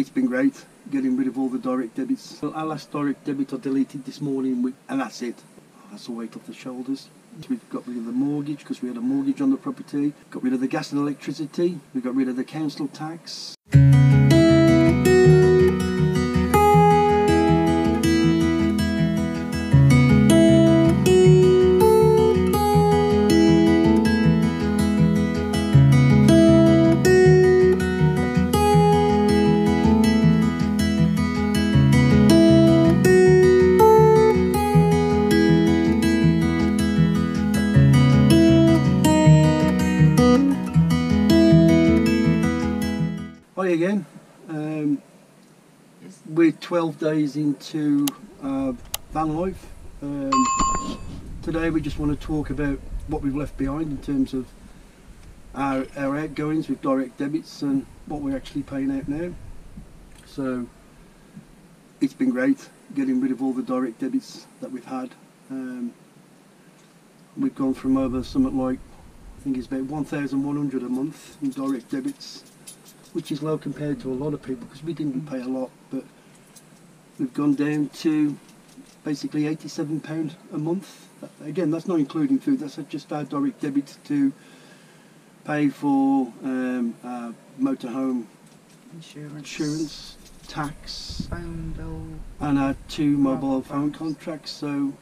It's been great getting rid of all the direct debits. Well, our last direct debit I deleted this morning, and that's it. That's a weight off the shoulders. We've got rid of the mortgage because we had a mortgage on the property. Got rid of the gas and electricity. We got rid of the council tax. Hi again. We're 12 days into van life. Today we just want to talk about what we've left behind in terms of our outgoings with direct debits and what we're actually paying out now. So it's been great getting rid of all the direct debits that we've had. We've gone from over something like, I think it's about 1,100 a month in direct debits, which is low compared to a lot of people because we didn't pay a lot, but we've gone down to basically £87 a month. Again, that's not including food, that's just our direct debits to pay for our motorhome insurance, tax, phone bill, and our 2 mobile phone contracts. So,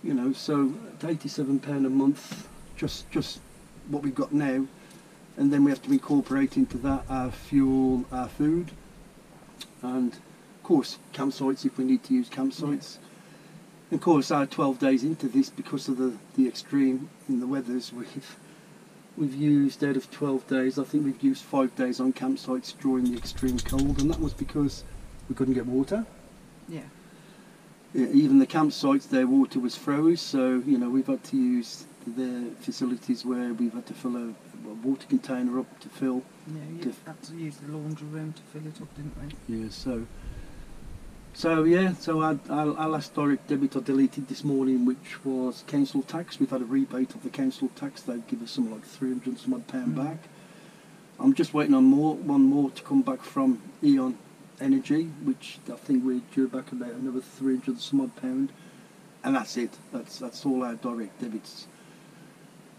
you know, so £87 a month, just what we've got now. And then we have to incorporate into that our fuel, our food, and of course campsites if we need to use campsites. And of course our 12 days into this, because of the extreme in the weathers, we've used, out of 12 days, I think we've used 5 days on campsites during the extreme cold, and that was because we couldn't get water. Yeah, even the campsites, their water was froze, so you know we've had to use the facilities where we've had to fill a water container up to fill. Yeah, you had to use the laundry room to fill it up, didn't we? Yeah, so our last direct debit I deleted this morning, which was council tax. We've had a rebate of the council tax. They'd give us something like £300 and some odd back. I'm just waiting on one more to come back from Eon Energy, which I think we're due back about another £300 and some odd, and that's it. That's all our direct debits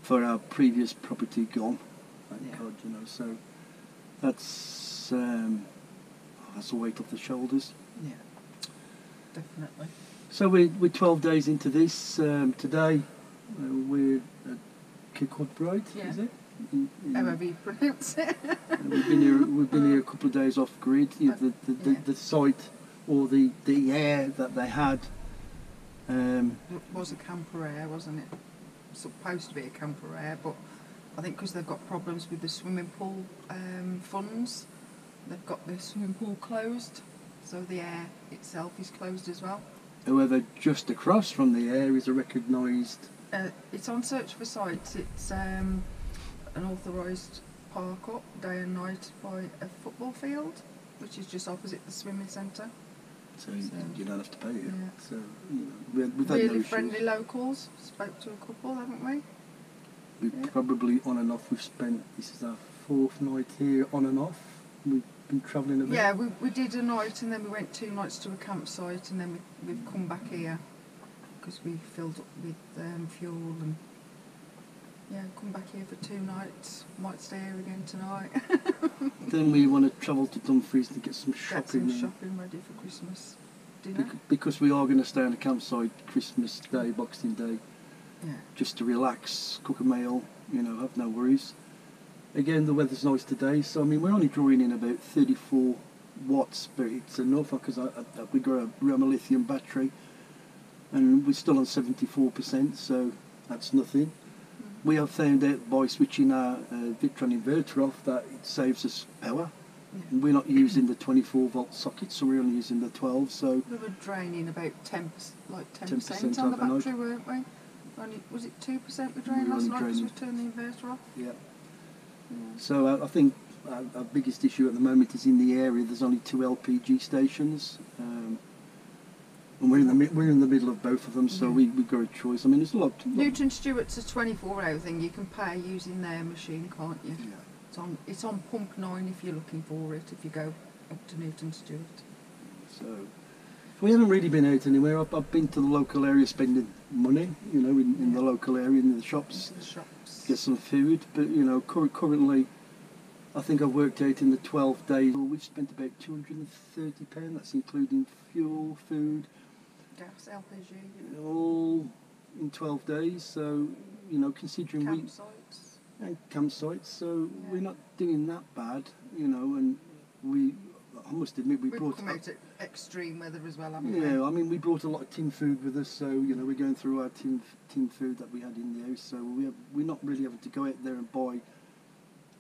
for our previous property gone. Thank God, you know. So that's a weight off the shoulders. Yeah, definitely. So we're 12 days into this. Today we're at Kirkwood, is it? However you pronounce it. We've been here a couple of days off grid. The site, or the air that they had. It was a camper air, wasn't it? Supposed to be a camper air, but I think because they've got problems with the swimming pool funds, they've got the swimming pool closed, so the air itself is closed as well. However, just across from the air is a recognised... it's on Search for Sites. It's an authorised park up day and night by a football field, which is just opposite the swimming centre. So you don't have to pay it. Yeah. So you know, we've had really no friendly locals. Spoke to a couple, haven't we? We've probably on and off. We've spent, this is our 4th night here on and off. We've been travelling a bit. Yeah, we did a night and then we went 2 nights to a campsite and then we've come back here because we filled up with fuel and come back here for 2 nights. Might stay here again tonight. Then we want to travel to Dumfries to get some shopping. Get some shopping ready for Christmas dinner. Because we are going to stay on a campsite Christmas Day, Boxing Day. Yeah. Just to relax, cook a meal, you know, have no worries. Again, the weather's nice today, so I mean we're only drawing in about 34 watts, but it's enough because we got a Roma lithium battery, and we're still on 74%, so that's nothing. We have found out by switching our Victron inverter off that it saves us power. Yeah. We're not using the 24-volt socket, so we're only using the 12. So we were draining about 10% on the battery, weren't we? Only, was it 2% we drained last night because we turned the inverter off? Yeah. So I think our biggest issue at the moment is in the area. There's only 2 LPG stations, and we're in the middle of both of them. So we've got a choice. I mean, it's a lot. Newton Stewart's a 24-hour thing. You can pay using their machine, can't you? Yeah. It's on pump 9 if you're looking for it. If you go up to Newton Stewart. So we haven't really been out anywhere. I've been to the local area spending money, you know, in the local area, in the shops, Into the shops. get some food. But, you know, currently, I think I've worked out in the 12 days, we've spent about £230. That's including fuel, food, Gas, LPG, all in 12 days. So, you know, considering campsites. and campsites, so Yeah. we're not doing that bad, you know, and I must admit, We've brought come out at extreme weather as well, haven't we? yeah, I mean, we brought a lot of tin food with us, so, you know, we're going through our tin food that we had in the house, so we're not really having to go out there and buy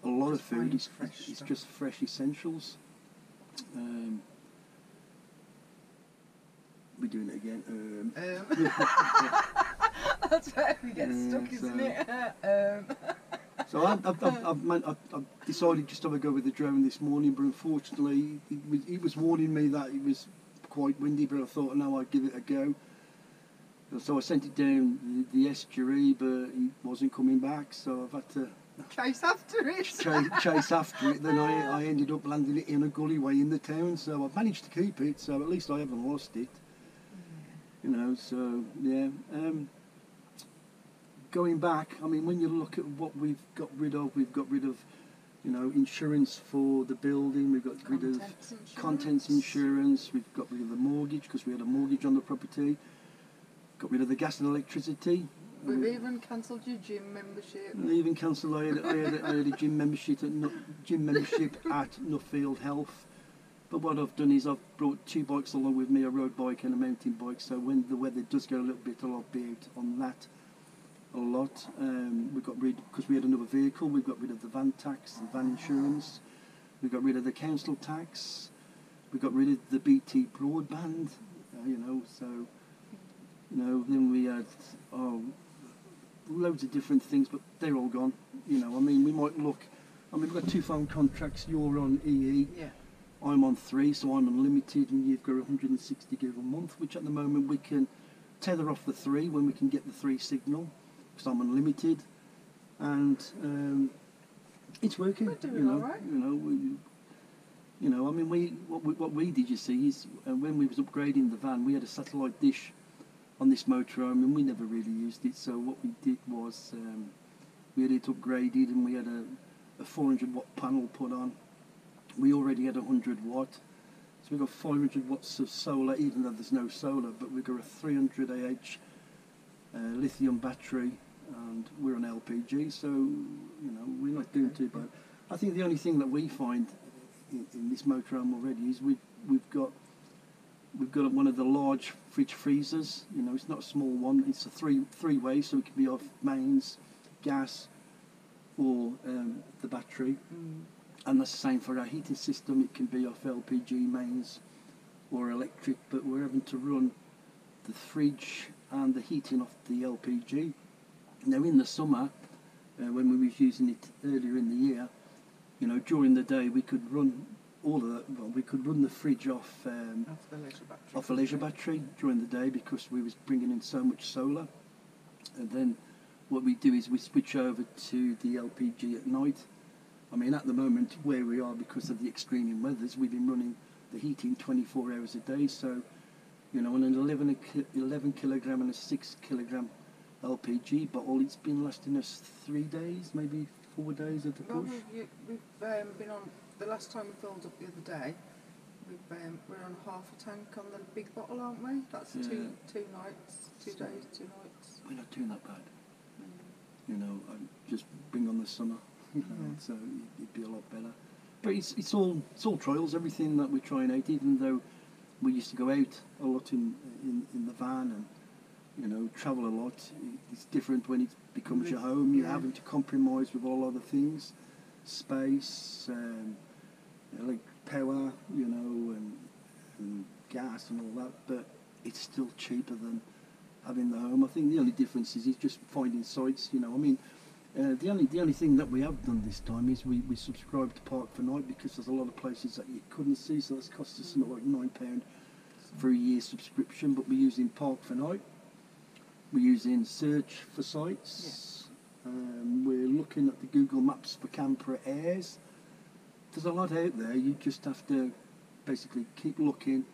a lot of Just food. finding It's fresh stuff. just fresh essentials. We're doing it again. That's where we get stuck, so- isn't it? So I've decided just to have a go with the drone this morning, but unfortunately he was warning me that it was quite windy, but I thought, no, I'd give it a go. So I sent it down the estuary, but he wasn't coming back, so I've had to Chase after it. chase after it. Then I ended up landing it in a gullyway in the town, so I've managed to keep it, so at least I haven't lost it. You know, so yeah. Going back, I mean, when you look at what we've got rid of, you know, insurance for the building, we've got rid of contents insurance, we've got rid of the mortgage because we had a mortgage on the property, got rid of the gas and electricity. We've even cancelled your gym membership. I even cancelled. I had a gym membership at Nuffield Health. But what I've done is I've brought 2 bikes along with me, a road bike and a mountain bike. So when the weather does go a little bit, I'll be out on that a lot. We got rid, because we had another vehicle, we got rid of the van tax, the van insurance. We got rid of the council tax. We got rid of the BT broadband. You know, so you know. Then we had loads of different things, but they're all gone. You know, I mean, we might look. I mean, we've got 2 phone contracts. You're on EE. Yeah. I'm on 3, so I'm unlimited, and you've got 160 gig a month, which at the moment we can tether off the 3 when we can get the 3 signal, because I'm unlimited, and it's working. We're doing you know, all right. You know, I mean, what we did, you see, is when we was upgrading the van, we had a satellite dish on this motorhome, and we never really used it. So what we did was we had it upgraded, and we had a 400 watt panel put on. We already had 100 watt, so we've got 500 watts of solar, even though there's no solar, but we've got a 300 AH lithium battery, and we're on LPG, so you know, we're not doing too bad. I think the only thing that we find in this motorhome already is we've got one of the large fridge freezers. You know, it's not a small one, it's a three-way, so it can be off mains, gas, or the battery. And that's the same for our heating system. It can be off LPG mains or electric, but we're having to run the fridge and the heating off the LPG. Now in the summer, when we was using it earlier in the year, you know, during the day we could run all of that. Well, we could run the fridge off Off the leisure battery. battery during the day because we was bringing in so much solar. And then what we do is we switch over to the LPG at night. I mean, at the moment, where we are, because of the extreme weathers, we've been running the heating 24 hours a day. So, you know, on an 11 kilogram and a 6 kilogram LPG bottle, it's been lasting us 3 days, maybe 4 days at the Well, push. we've been on, the last time we filled up the other day, we're on half a tank on the big bottle, aren't we? That's Yeah. two nights, 2 days, 2 nights. We're not doing that bad. You know, I just bring on the summer. You know, so it'd be a lot better. But it's all trials. Everything that we're trying out, even though we used to go out a lot in the van and, you know, travel a lot, it's different when it becomes your home. You're having to compromise with all other things, space, like power, you know, and gas and all that. But it's still cheaper than having the home. I think the only difference is just finding sites. You know, I mean. The only thing that we have done this time is we subscribed to Park for Night, because there's a lot of places that you couldn't see, so that's cost us something like £9 for a year subscription. But we're using Park for Night, we're using Search for Sites, we're looking at the Google Maps for camper airs. There's a lot out there. You just have to basically keep looking,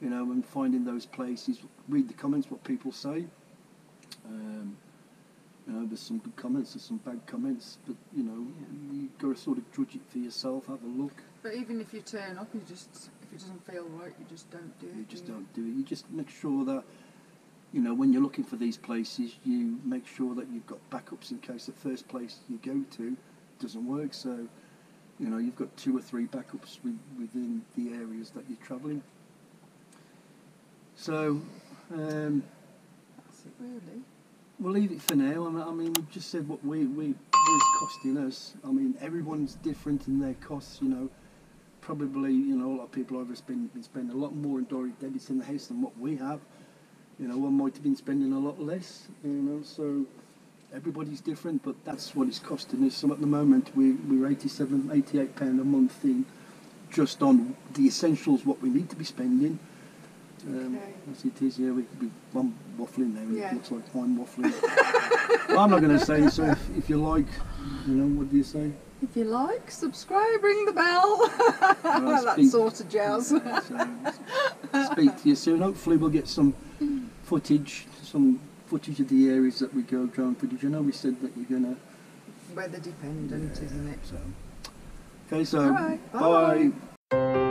you know, and finding those places. Read the comments, what people say. You know, there's some good comments, there's some bad comments, but you know, you've got to sort of judge it for yourself, have a look. But even if you turn up, if it doesn't feel right, you just don't do it. You just don't do it. You just make sure that, you know, when you're looking for these places, you make sure that you've got backups in case the first place you go to doesn't work. So, you know, you've got 2 or 3 backups within the areas that you're travelling. So, That's it, really. we'll leave it for now. I mean, we've just said what it's costing us. I mean, everyone's different in their costs, you know. Probably, you know, a lot of people have been spending a lot more on Dolly debits in the house than what we have. You know, one might have been spending a lot less, you know, so everybody's different, but that's what it's costing us. So at the moment, we're £88 a month in just on the essentials, what we need to be spending. Okay. As it is, yeah, I'm waffling now, and Yeah. it looks like I'm waffling. Well, I'm not going to say so. If you like, you know, what do you say? If you like, subscribe, ring the bell. Well, that sort of jazz. Yeah, so, speak to you soon. Hopefully we'll get some footage of the areas that we go, drone footage. I know we said that you're going to... Weather dependent, isn't it? So. Okay, so All right, bye. bye.